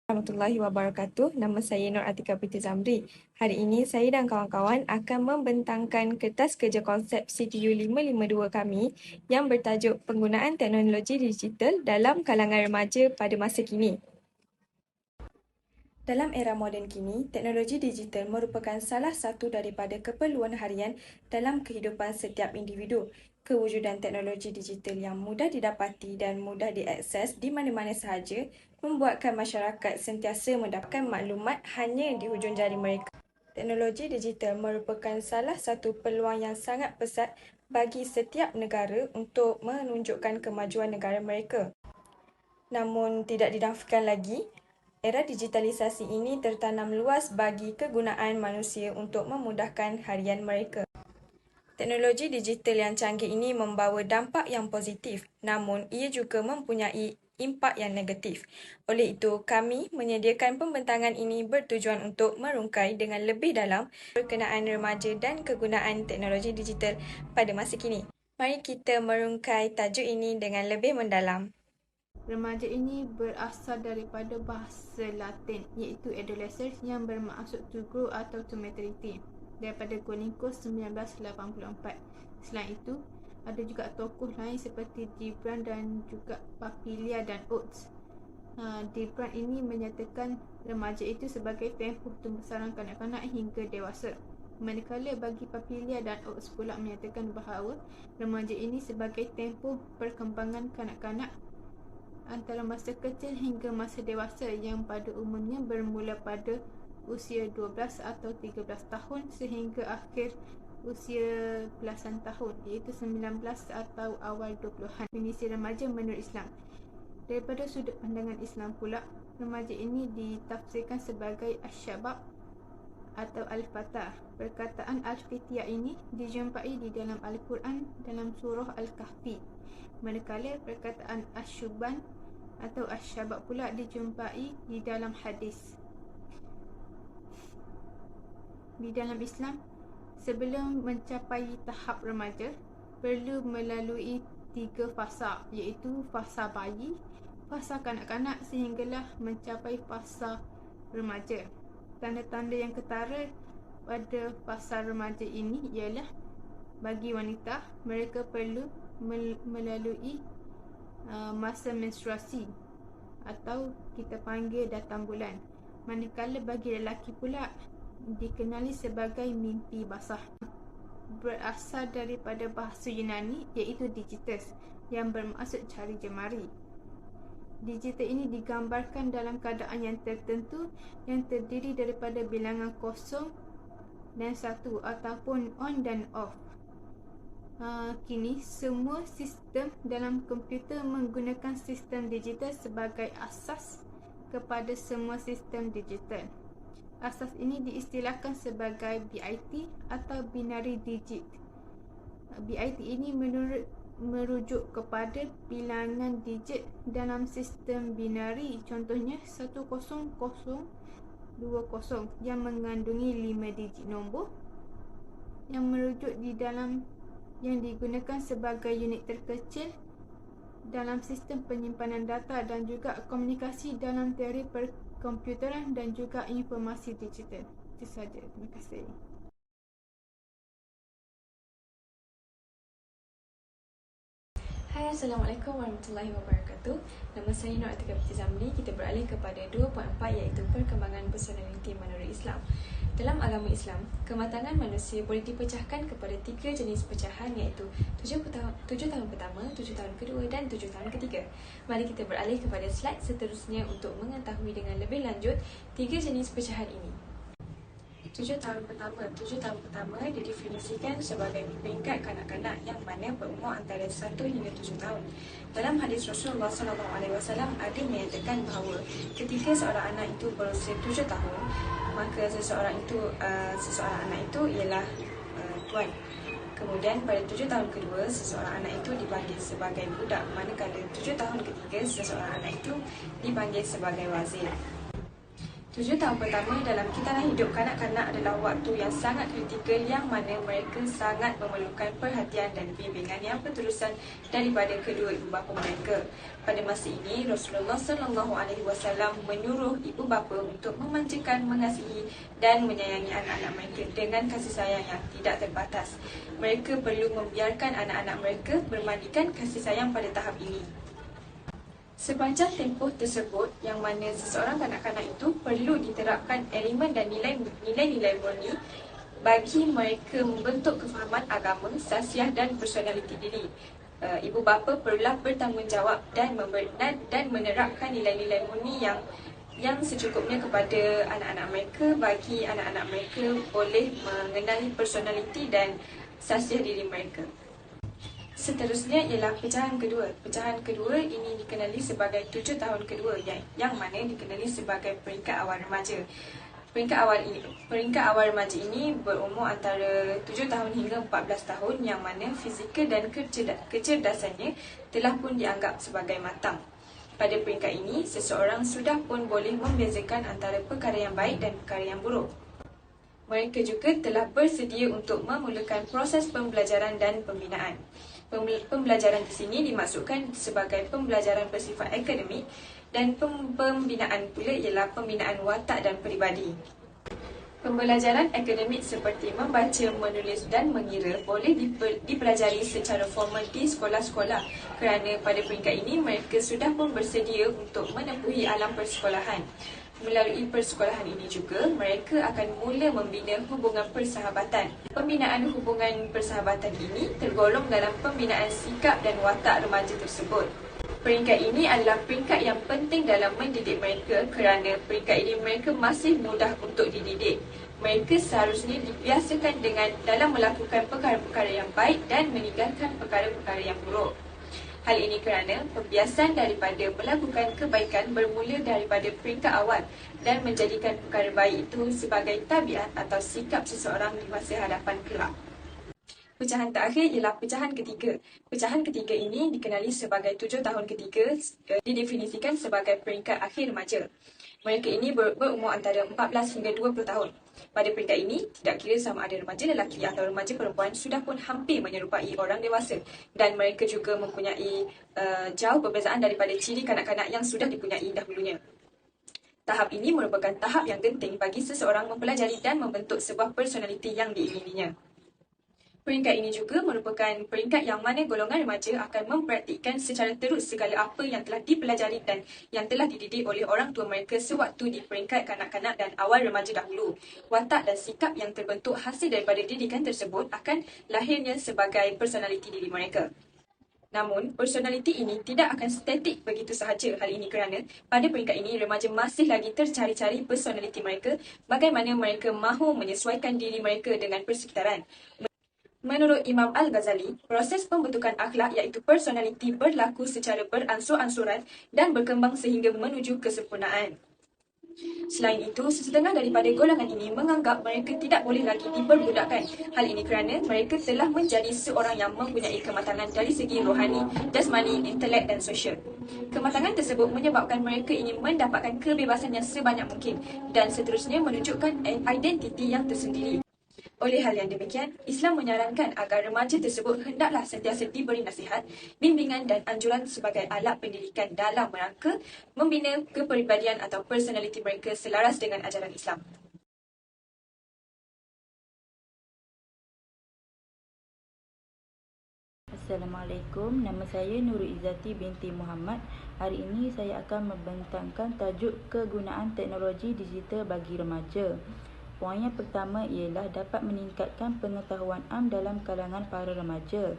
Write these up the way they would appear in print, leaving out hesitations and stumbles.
Warahmatullahi wabarakatuh. Nama saya Nur Atika Binti Zamri. Hari ini saya dan kawan-kawan akan membentangkan kertas kerja konsep CTU 552 kami yang bertajuk Penggunaan Teknologi Digital dalam Kalangan Remaja pada Masa Kini. Dalam era moden kini, teknologi digital merupakan salah satu daripada keperluan harian dalam kehidupan setiap individu. Kewujudan teknologi digital yang mudah didapati dan mudah diakses di mana-mana sahaja membuatkan masyarakat sentiasa mendapatkan maklumat hanya di hujung jari mereka. Teknologi digital merupakan salah satu peluang yang sangat pesat bagi setiap negara untuk menunjukkan kemajuan negara mereka. Namun tidak dinafikan lagi, era digitalisasi ini tertanam luas bagi kegunaan manusia untuk memudahkan harian mereka. Teknologi digital yang canggih ini membawa dampak yang positif, namun ia juga mempunyai impak yang negatif. Oleh itu, kami menyediakan pembentangan ini bertujuan untuk merungkai dengan lebih dalam berkenaan remaja dan kegunaan teknologi digital pada masa kini. Mari kita merungkai tajuk ini dengan lebih mendalam. Remaja ini berasal daripada bahasa Latin iaitu adolescence yang bermaksud to grow atau to maturity daripada Kopernikus 1984. Selain itu, ada juga tokoh lain seperti Gibran dan juga Papilia dan Oates. Gibran ini menyatakan remaja itu sebagai tempoh pembesaran kanak-kanak hingga dewasa. Manakala bagi Papilia dan Oates pula menyatakan bahawa remaja ini sebagai tempoh perkembangan kanak-kanak antara masa kecil hingga masa dewasa yang pada umumnya bermula pada usia 12 atau 13 tahun sehingga akhir usia belasan tahun iaitu 19 atau awal 20-an. Definisi remaja menurut Islam. Daripada sudut pandangan Islam pula, remaja ini ditafsirkan sebagai asyabab atau al-fatah. Perkataan al-fitiyah ini dijumpai di dalam Al-Quran dalam surah Al-Kahfi. Manakala perkataan asyuban atau asyabab pula dijumpai di dalam hadis. Di dalam Islam, sebelum mencapai tahap remaja, perlu melalui 3 fasa, iaitu fasa bayi, fasa kanak-kanak sehinggalah mencapai fasa remaja. Tanda-tanda yang ketara pada fasa remaja ini ialah bagi wanita, mereka perlu melalui masa menstruasi atau kita panggil datang bulan. Manakala bagi lelaki pula dikenali sebagai mimpi basah. Berasal daripada bahasa Yunani iaitu digitus yang bermaksud jari jemari. Digital ini digambarkan dalam keadaan yang tertentu yang terdiri daripada bilangan kosong dan satu ataupun on dan off. Kini semua sistem dalam komputer menggunakan sistem digital sebagai asas kepada semua sistem digital. Asas ini diistilahkan sebagai BIT atau binary digit. BIT ini merujuk kepada bilangan digit dalam sistem binary, contohnya 1020 yang mengandungi 5 digit nombor yang merujuk di dalam yang digunakan sebagai unit terkecil dalam sistem penyimpanan data dan juga komunikasi dalam teori perkomputeran dan juga informasi digital. Itu sahaja. Terima kasih. Hai, Assalamualaikum warahmatullahi wabarakatuh. Nama saya Nur Atika Binti Zamri. Kita beralih kepada 2.4 iaitu perkembangan personaliti menurut Islam. Dalam agama Islam, kematangan manusia boleh dipecahkan kepada 3 jenis pecahan iaitu 7 tahun pertama, 7 tahun kedua dan 7 tahun ketiga. Mari kita beralih kepada slide seterusnya untuk mengetahui dengan lebih lanjut 3 jenis pecahan ini. 7 tahun pertama didefinisikan sebagai peringkat kanak-kanak yang mana berumur antara 1 hingga 7 tahun. Dalam hadis Rasulullah SAW ada menyatakan bahawa ketika seorang anak itu berusia 7 tahun, maka seseorang anak itu ialah tuan. Kemudian pada 7 tahun kedua, seseorang anak itu dipanggil sebagai budak, manakala 7 tahun ketiga, seseorang anak itu dipanggil sebagai wazir. 7 tahun pertama dalam kitaran hidup kanak-kanak adalah waktu yang sangat kritikal yang mana mereka sangat memerlukan perhatian dan bimbingan yang berterusan daripada kedua ibu bapa mereka. Pada masa ini, Rasulullah SAW menyuruh ibu bapa untuk memanjakan, mengasihi dan menyayangi anak-anak mereka dengan kasih sayang yang tidak terbatas. Mereka perlu membiarkan anak-anak mereka bermandikan kasih sayang pada tahap ini. Sepanjang tempoh tersebut, yang mana seseorang kanak-kanak itu perlu diterapkan elemen dan nilai-nilai murni bagi mereka membentuk kefahaman agama, sasiah dan personaliti diri. Ibu bapa perlulah bertanggungjawab dan menerapkan nilai-nilai murni yang secukupnya kepada anak-anak mereka bagi anak-anak mereka boleh mengenali personaliti dan sasiah diri mereka. Seterusnya ialah pecahan kedua. Pecahan kedua ini dikenali sebagai 7 tahun kedua yang mana dikenali sebagai peringkat awal remaja. Peringkat awal remaja ini berumur antara 7 tahun hingga 14 tahun yang mana fizikal dan kecerdasannya telah pun dianggap sebagai matang. Pada peringkat ini, seseorang sudah pun boleh membezakan antara perkara yang baik dan perkara yang buruk. Mereka juga telah bersedia untuk memulakan proses pembelajaran dan pembinaan. Pembelajaran di sini dimaksudkan sebagai pembelajaran bersifat akademik dan pembinaan pula ialah pembinaan watak dan peribadi. Pembelajaran akademik seperti membaca, menulis dan mengira boleh dipelajari secara formal di sekolah-sekolah kerana pada peringkat ini mereka sudah pun bersedia untuk menempuhi alam persekolahan. Melalui persekolahan ini juga, mereka akan mula membina hubungan persahabatan. Pembinaan hubungan persahabatan ini tergolong dalam pembinaan sikap dan watak remaja tersebut. Peringkat ini adalah peringkat yang penting dalam mendidik mereka kerana peringkat ini mereka masih mudah untuk dididik. Mereka seharusnya dibiasakan dalam melakukan perkara-perkara yang baik dan meninggalkan perkara-perkara yang buruk. Hal ini kerana pembiasan daripada melakukan kebaikan bermula daripada peringkat awal dan menjadikan perkara baik itu sebagai tabiat atau sikap seseorang di masa hadapan kelak. Pecahan terakhir ialah pecahan ketiga. Pecahan ketiga ini dikenali sebagai 7 tahun ketiga, didefinisikan sebagai peringkat akhir remaja. Mereka ini berumur antara 14 hingga 20 tahun. Pada peringkat ini, tidak kira sama ada remaja lelaki atau remaja perempuan sudah pun hampir menyerupai orang dewasa dan mereka juga mempunyai jauh perbezaan daripada ciri kanak-kanak yang sudah dipunyai dahulunya. Tahap ini merupakan tahap yang genting bagi seseorang mempelajari dan membentuk sebuah personaliti yang diingininya. Peringkat ini juga merupakan peringkat yang mana golongan remaja akan mempraktikkan secara terus segala apa yang telah dipelajari dan yang telah dididik oleh orang tua mereka sewaktu di peringkat kanak-kanak dan awal remaja dahulu. Watak dan sikap yang terbentuk hasil daripada didikan tersebut akan lahirnya sebagai personaliti diri mereka. Namun, personaliti ini tidak akan statik begitu sahaja. Hal ini kerana pada peringkat ini, remaja masih lagi tercari-cari personaliti mereka, bagaimana mereka mahu menyesuaikan diri mereka dengan persekitaran. Menurut Imam Al-Ghazali, proses pembentukan akhlak iaitu personaliti berlaku secara beransur-ansuran dan berkembang sehingga menuju kesempurnaan. Selain itu, sesetengah daripada golongan ini menganggap mereka tidak boleh lagi diperbudakkan. Hal ini kerana mereka telah menjadi seorang yang mempunyai kematangan dari segi rohani, jasmani, intelek dan sosial. Kematangan tersebut menyebabkan mereka ingin mendapatkan kebebasan yang sebanyak mungkin dan seterusnya menunjukkan identiti yang tersendiri. Oleh hal yang demikian, Islam menyarankan agar remaja tersebut hendaklah sentiasa diberi nasihat, bimbingan dan anjuran sebagai alat pendidikan dalam rangka membina kepribadian atau personaliti mereka selaras dengan ajaran Islam. Assalamualaikum, nama saya Nurul Izzati binti Muhammad. Hari ini saya akan membentangkan tajuk kegunaan teknologi digital bagi remaja. Poin yang pertama ialah dapat meningkatkan pengetahuan am dalam kalangan para remaja.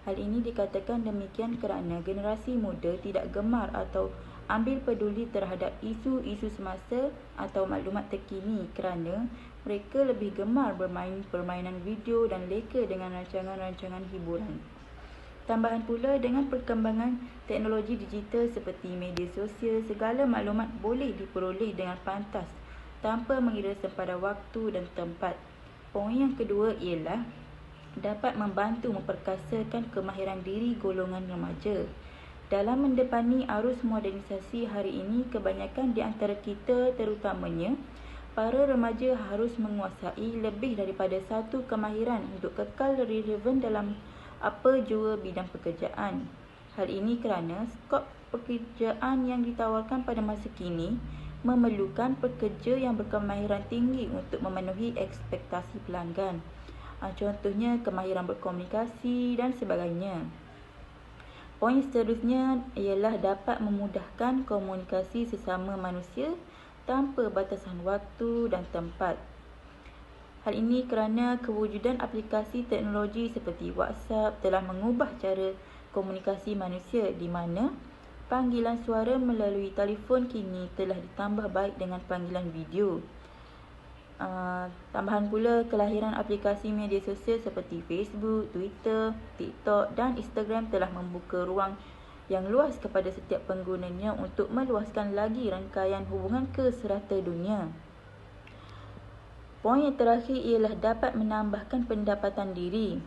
Hal ini dikatakan demikian kerana generasi muda tidak gemar atau ambil peduli terhadap isu-isu semasa atau maklumat terkini kerana mereka lebih gemar bermain permainan video dan leka dengan rancangan-rancangan hiburan. Tambahan pula, dengan perkembangan teknologi digital seperti media sosial, segala maklumat boleh diperoleh dengan pantas tanpa mengira sempadan waktu dan tempat. Poin yang kedua ialah dapat membantu memperkasakan kemahiran diri golongan remaja. Dalam mendepani arus modernisasi hari ini, kebanyakan di antara kita, terutamanya para remaja, harus menguasai lebih daripada satu kemahiran untuk kekal relevan dalam apa jua bidang pekerjaan. Hal ini kerana skop pekerjaan yang ditawarkan pada masa kini memerlukan pekerja yang berkemahiran tinggi untuk memenuhi ekspektasi pelanggan. Contohnya kemahiran berkomunikasi dan sebagainya. Poin seterusnya ialah dapat memudahkan komunikasi sesama manusia tanpa batasan waktu dan tempat. Hal ini kerana kewujudan aplikasi teknologi seperti WhatsApp telah mengubah cara komunikasi manusia, di mana panggilan suara melalui telefon kini telah ditambah baik dengan panggilan video. Tambahan pula, kelahiran aplikasi media sosial seperti Facebook, Twitter, TikTok dan Instagram telah membuka ruang yang luas kepada setiap penggunanya untuk meluaskan lagi rangkaian hubungan ke serata dunia. Poin yang terakhir ialah dapat menambahkan pendapatan diri.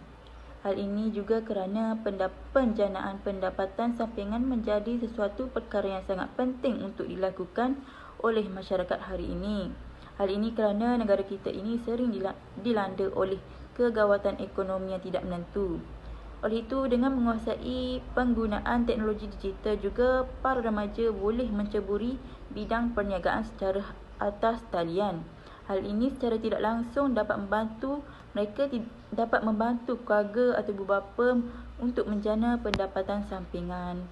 Hal ini juga kerana penjanaan pendapatan sampingan menjadi sesuatu perkara yang sangat penting untuk dilakukan oleh masyarakat hari ini. Hal ini kerana negara kita ini sering dilanda oleh kegawatan ekonomi yang tidak menentu. Oleh itu, dengan menguasai penggunaan teknologi digital juga, para remaja boleh menceburi bidang perniagaan secara atas talian. Hal ini secara tidak langsung dapat membantu keluarga atau ibu bapa untuk menjana pendapatan sampingan.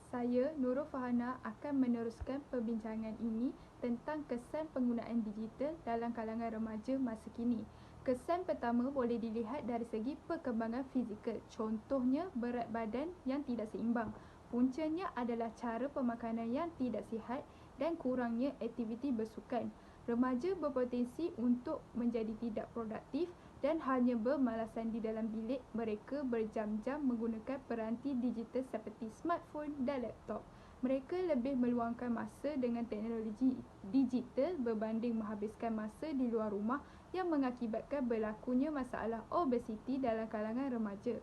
Saya, Nurul Fahana, akan meneruskan perbincangan ini tentang kesan penggunaan digital dalam kalangan remaja masa kini. Kesan pertama boleh dilihat dari segi perkembangan fizikal, contohnya berat badan yang tidak seimbang. Puncanya adalah cara pemakanan yang tidak sihat dan kurangnya aktiviti bersukan. Remaja berpotensi untuk menjadi tidak produktif dan hanya bermalasan di dalam bilik mereka berjam-jam menggunakan peranti digital seperti smartphone dan laptop. Mereka lebih meluangkan masa dengan teknologi digital berbanding menghabiskan masa di luar rumah, yang mengakibatkan berlakunya masalah obesiti dalam kalangan remaja.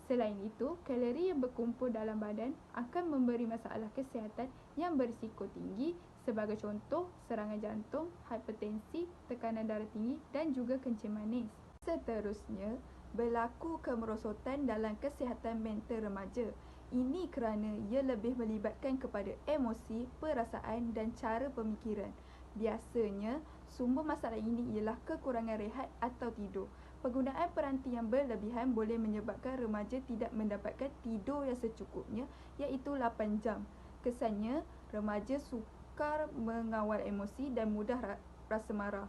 Selain itu, kalori yang berkumpul dalam badan akan memberi masalah kesihatan yang berisiko tinggi, sebagai contoh serangan jantung, hipertensi, tekanan darah tinggi dan juga kencing manis. Seterusnya, berlaku kemerosotan dalam kesihatan mental remaja. Ini kerana ia lebih melibatkan kepada emosi, perasaan dan cara pemikiran. Biasanya, sumber masalah ini ialah kekurangan rehat atau tidur. Penggunaan peranti yang berlebihan boleh menyebabkan remaja tidak mendapatkan tidur yang secukupnya, iaitu 8 jam. Kesannya, remaja sukar mengawal emosi dan mudah rasa marah.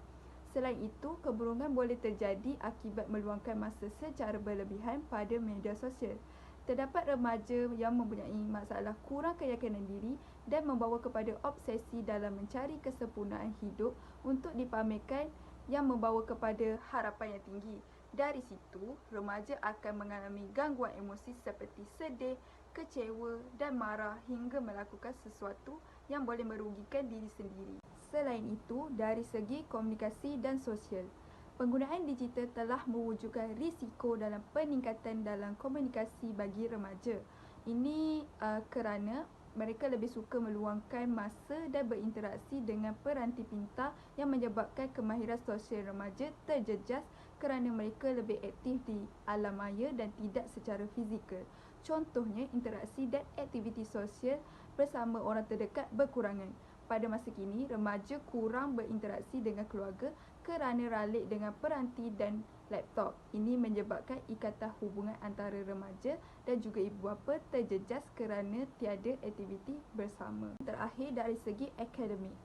Selain itu, keburukan boleh terjadi akibat meluangkan masa secara berlebihan pada media sosial. Terdapat remaja yang mempunyai masalah kurang keyakinan diri dan membawa kepada obsesi dalam mencari kesempurnaan hidup untuk dipamerkan, yang membawa kepada harapan yang tinggi. Dari situ, remaja akan mengalami gangguan emosi seperti sedih, kecewa dan marah hingga melakukan sesuatu yang boleh merugikan diri sendiri. Selain itu, dari segi komunikasi dan sosial, penggunaan digital telah mewujudkan risiko dalam peningkatan dalam komunikasi bagi remaja. Ini kerana mereka lebih suka meluangkan masa dan berinteraksi dengan peranti pintar, yang menyebabkan kemahiran sosial remaja terjejas kerana mereka lebih aktif di alam maya dan tidak secara fizikal. Contohnya, interaksi dan aktiviti sosial bersama orang terdekat berkurangan. Pada masa kini, remaja kurang berinteraksi dengan keluarga kerana ralik dengan peranti dan laptop. Ini menyebabkan ikatan hubungan antara remaja dan juga ibu bapa terjejas kerana tiada aktiviti bersama. Terakhir, dari segi akademik,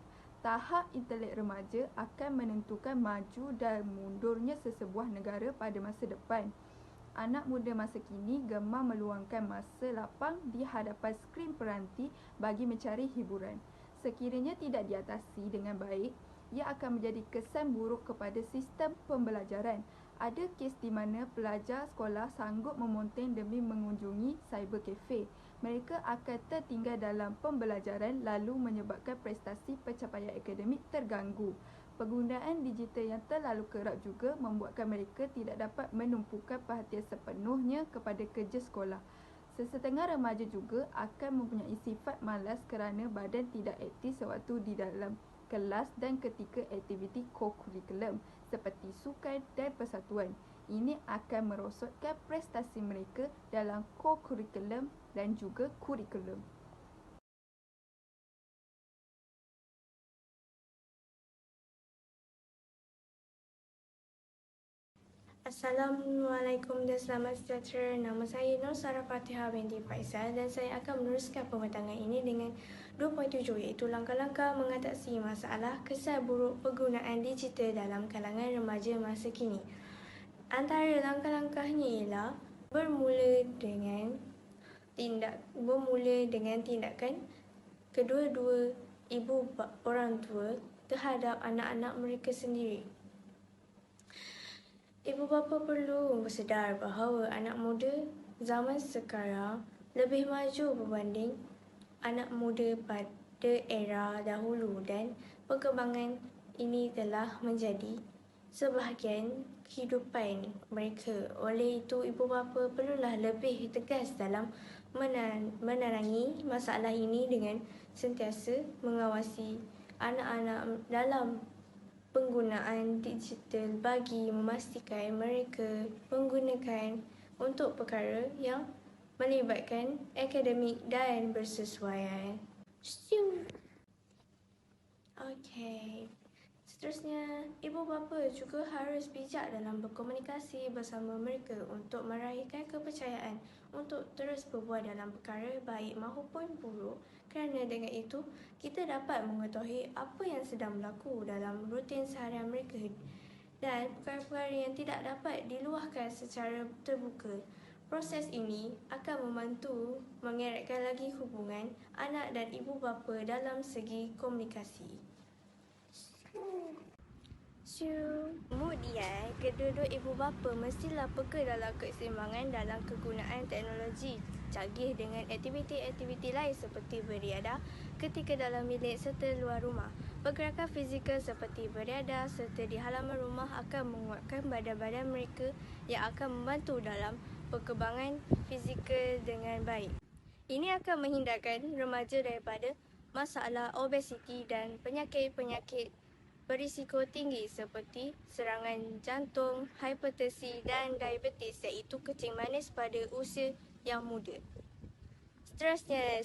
tahap intelek remaja akan menentukan maju dan mundurnya sesebuah negara pada masa depan. Anak muda masa kini gemar meluangkan masa lapang di hadapan skrin peranti bagi mencari hiburan. Sekiranya tidak diatasi dengan baik, ia akan menjadi kesan buruk kepada sistem pembelajaran. Ada kes di mana pelajar sekolah sanggup memonteng demi mengunjungi cyber cafe. Mereka akan tertinggal dalam pembelajaran lalu menyebabkan prestasi pencapaian akademik terganggu. Penggunaan digital yang terlalu kerap juga membuatkan mereka tidak dapat menumpukan perhatian sepenuhnya kepada kerja sekolah. Sesetengah remaja juga akan mempunyai sifat malas kerana badan tidak aktif sewaktu di dalam kelas dan ketika aktiviti co-curriculum seperti sukan dan persatuan. Ini akan merosotkan prestasi mereka dalam co-curriculum dan juga kurikulum. Assalamualaikum dan selamat sejahtera. Nama saya Nur Sarah Fatihah binti Faisal dan saya akan meneruskan pembentangan ini dengan 2.7 iaitu langkah-langkah mengatasi masalah kesan buruk penggunaan digital dalam kalangan remaja masa kini. Antara langkah-langkahnya ialah bermula dengan tindakan kedua-dua ibu orang tua terhadap anak-anak mereka sendiri. Ibu bapa perlu bersedar bahawa anak muda zaman sekarang lebih maju berbanding anak muda pada era dahulu dan perkembangan ini telah menjadi sebahagian kehidupan mereka. Oleh itu, ibu bapa perlulah lebih tegas dalam menerangi masalah ini dengan sentiasa mengawasi anak-anak dalam penggunaan digital bagi memastikan mereka menggunakan untuk perkara yang melibatkan akademik dan bersesuaian. Okey. Seterusnya, ibu bapa juga harus bijak dalam berkomunikasi bersama mereka untuk meraihkan kepercayaan untuk terus berbuat dalam perkara baik maupun buruk, kerana dengan itu kita dapat mengetahui apa yang sedang berlaku dalam rutin seharian mereka dan perkara-perkara yang tidak dapat diluahkan secara terbuka. Proses ini akan membantu mengeratkan lagi hubungan anak dan ibu bapa dalam segi komunikasi. Kemudian, kedua-dua ibu bapa mestilah peka dalam keseimbangan dalam kegunaan teknologi canggih dengan aktiviti-aktiviti lain seperti beriadah ketika dalam bilik serta luar rumah. Pergerakan fizikal seperti beriadah serta di halaman rumah akan menguatkan badan-badan mereka yang akan membantu dalam perkembangan fizikal dengan baik. Ini akan menghindarkan remaja daripada masalah obesiti dan penyakit-penyakit berisiko tinggi seperti serangan jantung, hipertensi dan diabetes iaitu kencing manis pada usia yang muda. Seterusnya,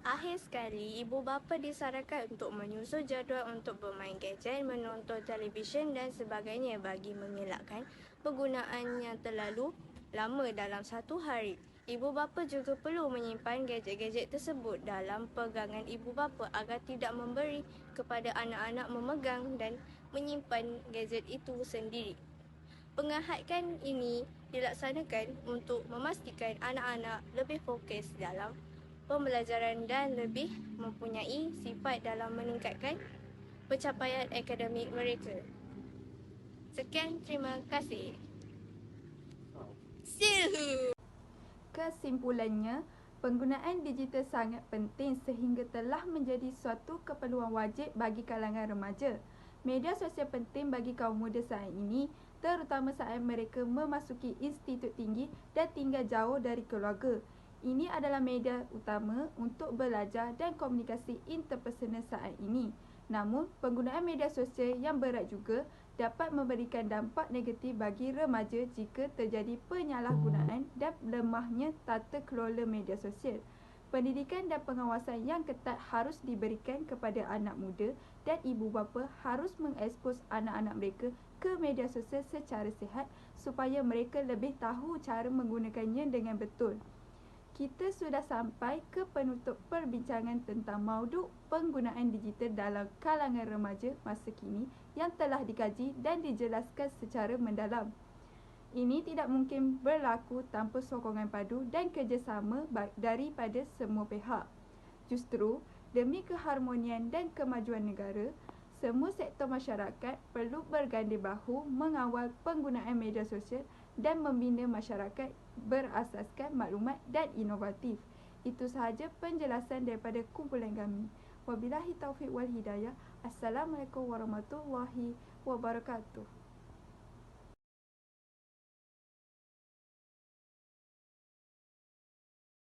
akhir sekali, ibu bapa disarankan untuk menyusun jadual untuk bermain gadget, menonton televisyen dan sebagainya bagi mengelakkan penggunaan yang terlalu lama dalam satu hari. Ibu bapa juga perlu menyimpan gadget-gadget tersebut dalam pegangan ibu bapa agar tidak memberi kepada anak-anak memegang dan menyimpan gadget itu sendiri. Pengahadkan ini dilaksanakan untuk memastikan anak-anak lebih fokus dalam pembelajaran dan lebih mempunyai sifat dalam meningkatkan pencapaian akademik mereka. Sekian, terima kasih. Kesimpulannya, penggunaan digital sangat penting sehingga telah menjadi suatu keperluan wajib bagi kalangan remaja. Media sosial penting bagi kaum muda saat ini, terutama saat mereka memasuki institut tinggi dan tinggal jauh dari keluarga. Ini adalah media utama untuk belajar dan komunikasi interpersonal saat ini. Namun, penggunaan media sosial yang berat juga dapat memberikan dampak negatif bagi remaja jika terjadi penyalahgunaan dan lemahnya tata kelola media sosial. Pendidikan dan pengawasan yang ketat harus diberikan kepada anak muda dan ibu bapa harus mengekspos anak-anak mereka ke media sosial secara sihat supaya mereka lebih tahu cara menggunakannya dengan betul. Kita sudah sampai ke penutup perbincangan tentang mauduk penggunaan digital dalam kalangan remaja masa kini yang telah dikaji dan dijelaskan secara mendalam. Ini tidak mungkin berlaku tanpa sokongan padu dan kerjasama daripada semua pihak. Justru, demi keharmonian dan kemajuan negara, semua sektor masyarakat perlu berganding bahu mengawal penggunaan media sosial dan membina masyarakat berasaskan maklumat dan inovatif. Itu sahaja penjelasan daripada kumpulan kami. Wabillahi taufiq wal hidayah. Assalamualaikum warahmatullahi wabarakatuh.